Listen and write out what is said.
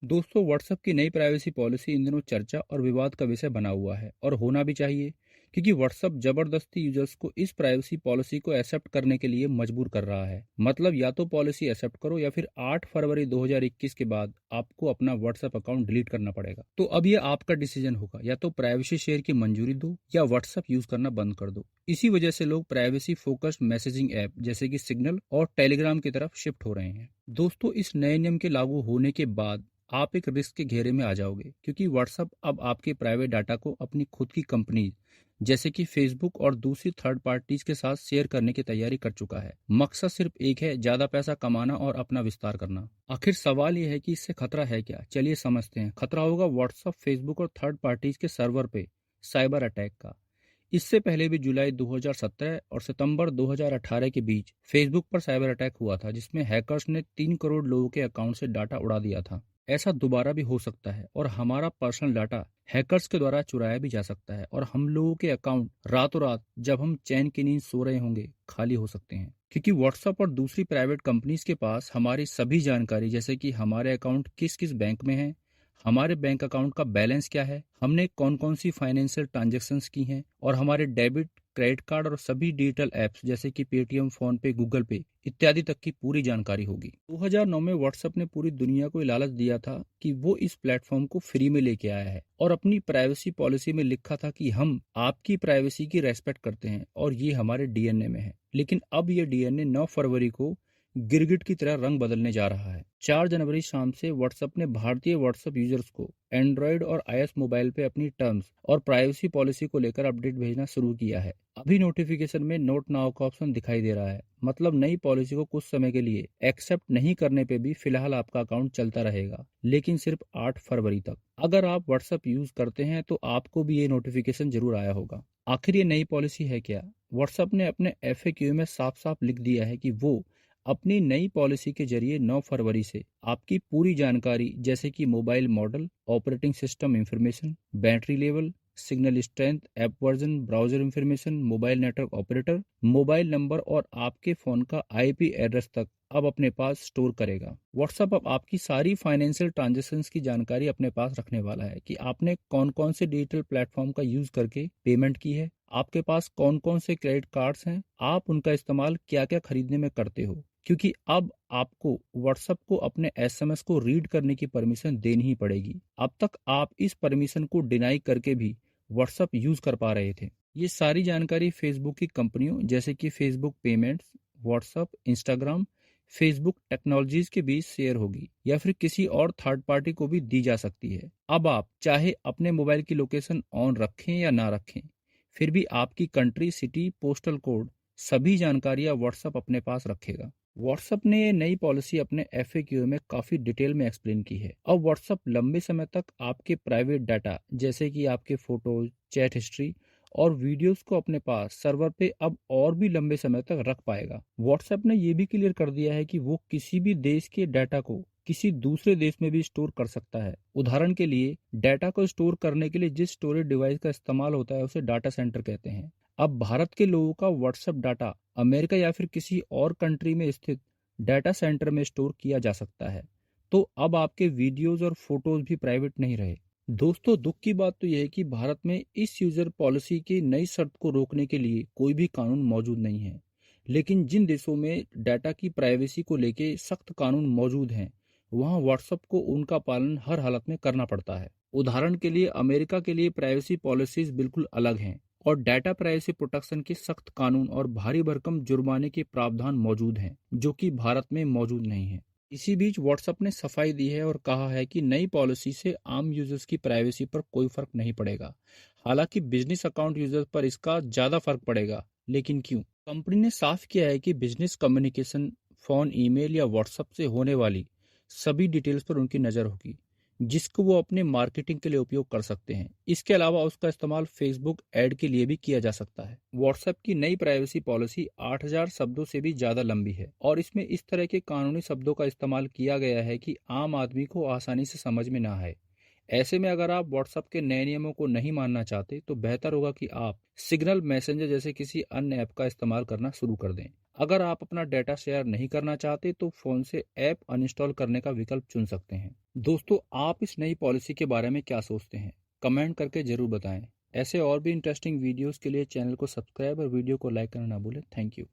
दोस्तों, व्हाट्सएप की नई प्राइवेसी पॉलिसी इन दिनों चर्चा और विवाद का विषय बना हुआ है और होना भी चाहिए, क्योंकि व्हाट्सएप जबरदस्ती यूजर्स को इस प्राइवेसी पॉलिसी को एक्सेप्ट करने के लिए मजबूर कर रहा है। मतलब या तो पॉलिसी एक्सेप्ट करो या फिर 8 फरवरी 2021 के बाद आपको अपना व्हाट्सएप अकाउंट डिलीट करना पड़ेगा। तो अब ये आपका डिसीजन होगा, या तो प्राइवेसी शेयर की मंजूरी दो या व्हाट्सएप यूज करना बंद कर दो। इसी वजह से लोग प्राइवेसी फोकस्ड मैसेजिंग ऐप जैसे कि सिग्नल और टेलीग्राम की तरफ शिफ्ट हो रहे हैं। दोस्तों, इस नए नियम के लागू होने के बाद आप एक रिस्क के घेरे में आ जाओगे, क्योंकि व्हाट्सएप अब आपके प्राइवेट डाटा को अपनी खुद की कंपनी जैसे कि फेसबुक और दूसरी थर्ड पार्टीज के साथ शेयर करने की तैयारी कर चुका है। मकसद सिर्फ एक है, ज्यादा पैसा कमाना और अपना विस्तार करना। आखिर सवाल यह है कि इससे खतरा है क्या? चलिए समझते हैं। खतरा होगा व्हाट्सएप, फेसबुक और थर्ड पार्टीज के सर्वर पे साइबर अटैक का। इससे पहले भी जुलाई 2017 और सितंबर 2018 के बीच फेसबुक पर साइबर अटैक हुआ था, जिसमें हैकर्स ने 3 करोड़ लोगों के अकाउंट से डाटा उड़ा दिया था। ऐसा दोबारा भी हो सकता है और हमारा पर्सनल डाटा हैकर्स के द्वारा चुराया भी जा सकता है और हम लोगों के अकाउंट रातों रात, जब हम चैन की नींद सो रहे होंगे, खाली हो सकते हैं। क्योंकि व्हाट्सएप और दूसरी प्राइवेट कंपनीज के पास हमारी सभी जानकारी, जैसे कि हमारे अकाउंट किस किस बैंक में है, हमारे बैंक अकाउंट का बैलेंस क्या है, हमने कौन कौन सी फाइनेंशियल ट्रांजैक्शंस की हैं और हमारे डेबिट, क्रेडिट कार्ड और सभी डिजिटल एप्स जैसे कि पेटीएम, फोन पे, गूगल पे इत्यादि तक की पूरी जानकारी होगी। 2009 में व्हाट्सएप ने पूरी दुनिया को लालच दिया था कि वो इस प्लेटफॉर्म को फ्री में लेके आया है और अपनी प्राइवेसी पॉलिसी में लिखा था कि हम आपकी प्राइवेसी की रेस्पेक्ट करते हैं और ये हमारे डीएनए में है। लेकिन अब ये डीएनए 9 फरवरी को गिरगिट की तरह रंग बदलने जा रहा है। 4 जनवरी शाम से व्हाट्सएप ने भारतीय व्हाट्सएप यूजर्स को एंड्रॉयड और आईएस मोबाइल पे अपनी टर्म्स और प्राइवेसी पॉलिसी को लेकर अपडेट भेजना शुरू किया है। अभी नोटिफिकेशन में नोट नाउ का ऑप्शन दिखाई दे रहा है। मतलब नई पॉलिसी को कुछ समय के लिए एक्सेप्ट नहीं करने पे भी फिलहाल आपका अकाउंट चलता रहेगा, लेकिन सिर्फ 8 फरवरी तक। अगर आप व्हाट्सएप यूज करते हैं तो आपको भी ये नोटिफिकेशन जरूर आया होगा। आखिर ये नई पॉलिसी है क्या? व्हाट्सएप ने अपने एफएक्यू में साफ साफ लिख दिया है कि वो अपनी नई पॉलिसी के जरिए 9 फरवरी से आपकी पूरी जानकारी, जैसे कि mobile model, operating system information, battery level, signal strength, app version, browser information, mobile network operator, mobile number और आपके फोन का आईपी एड्रेस तक अब अपने पास स्टोर करेगा। व्हाट्सएप अब आपकी सारी फाइनेंशियल ट्रांजैक्शंस की जानकारी अपने पास रखने वाला है कि आपने कौन कौन से डिजिटल प्लेटफॉर्म का यूज करके पेमेंट की है, आपके पास कौन कौन से क्रेडिट कार्ड्स हैं, आप उनका इस्तेमाल क्या क्या खरीदने में करते हो। क्योंकि अब आपको व्हाट्सएप को अपने एसएमएस को रीड करने की परमिशन देनी ही पड़ेगी। अब तक आप इस परमिशन को डिनाई करके भी व्हाट्सएप यूज कर पा रहे थे। ये सारी जानकारी फेसबुक की कंपनियों जैसे कि Facebook payments, WhatsApp, Instagram, Facebook technologies के बीच शेयर होगी या फिर किसी और थर्ड पार्टी को भी दी जा सकती है। अब आप चाहे अपने मोबाइल की लोकेशन ऑन रखें या ना रखें, फिर भी आपकी कंट्री, सिटी, पोस्टल कोड, सभी जानकारियां व्हाट्सएप अपने पास रखेगा। व्हाट्सएप ने ये नई पॉलिसी अपने एफएक्यू में काफी डिटेल में एक्सप्लेन की है। अब व्हाट्सएप लंबे समय तक आपके प्राइवेट डाटा, जैसे कि आपके फोटोज, चैट हिस्ट्री और वीडियोस को अपने पास सर्वर पे अब और भी लंबे समय तक रख पाएगा। व्हाट्सएप ने यह भी क्लियर कर दिया है कि वो किसी भी देश के डाटा को किसी दूसरे देश में भी स्टोर कर सकता है। उदाहरण के लिए, डाटा को स्टोर करने के लिए जिस स्टोरेज डिवाइस का इस्तेमाल होता है उसे डाटा सेंटर कहते हैं। अब भारत के लोगों का व्हाट्सएप डाटा अमेरिका या फिर किसी और कंट्री में स्थित डाटा सेंटर में स्टोर किया जा सकता है। तो अब आपके वीडियोस और फोटोज भी प्राइवेट नहीं रहे। दोस्तों, दुख की बात तो यह है कि भारत में इस यूजर पॉलिसी की नई शर्त को रोकने के लिए कोई भी कानून मौजूद नहीं है। लेकिन जिन देशों में डाटा की प्राइवेसी को लेके सख्त कानून मौजूद हैं, वहां व्हाट्सएप को उनका पालन हर हालत में करना पड़ता है। उदाहरण के लिए, अमेरिका के लिए प्राइवेसी पॉलिसीज बिल्कुल अलग हैं और डाटा प्राइवेसी प्रोटेक्शन के सख्त कानून और भारी भरकम जुर्माने के प्रावधान मौजूद हैं, जो कि भारत में मौजूद नहीं है। इसी बीच व्हाट्सएप ने सफाई दी है और कहा है कि नई पॉलिसी से आम यूजर्स की प्राइवेसी पर कोई फर्क नहीं पड़ेगा। हालांकि बिजनेस अकाउंट यूजर्स पर इसका ज्यादा फर्क पड़ेगा। लेकिन क्यों? कंपनी ने साफ किया है कि बिजनेस कम्युनिकेशन, फोन, ईमेल या व्हाट्सएप से होने वाली सभी डिटेल्स पर उनकी नजर होगी, जिसको वो अपने मार्केटिंग के लिए उपयोग कर सकते हैं। इसके अलावा उसका इस्तेमाल फेसबुक ऐड के लिए भी किया जा सकता है। व्हाट्सएप की नई प्राइवेसी पॉलिसी 8000 शब्दों से भी ज्यादा लंबी है और इसमें इस तरह के कानूनी शब्दों का इस्तेमाल किया गया है कि आम आदमी को आसानी से समझ में ना आए। ऐसे में अगर आप व्हाट्सएप के नए नियमों को नहीं मानना चाहते तो बेहतर होगा कि आप सिग्नल मैसेंजर जैसे किसी अन्य ऐप का इस्तेमाल करना शुरू कर दें। अगर आप अपना डेटा शेयर नहीं करना चाहते तो फ़ोन से ऐप अनइंस्टॉल करने का विकल्प चुन सकते हैं। दोस्तों, आप इस नई पॉलिसी के बारे में क्या सोचते हैं? कमेंट करके ज़रूर बताएं। ऐसे और भी इंटरेस्टिंग वीडियोस के लिए चैनल को सब्सक्राइब और वीडियो को लाइक करना ना भूलें। Thank you.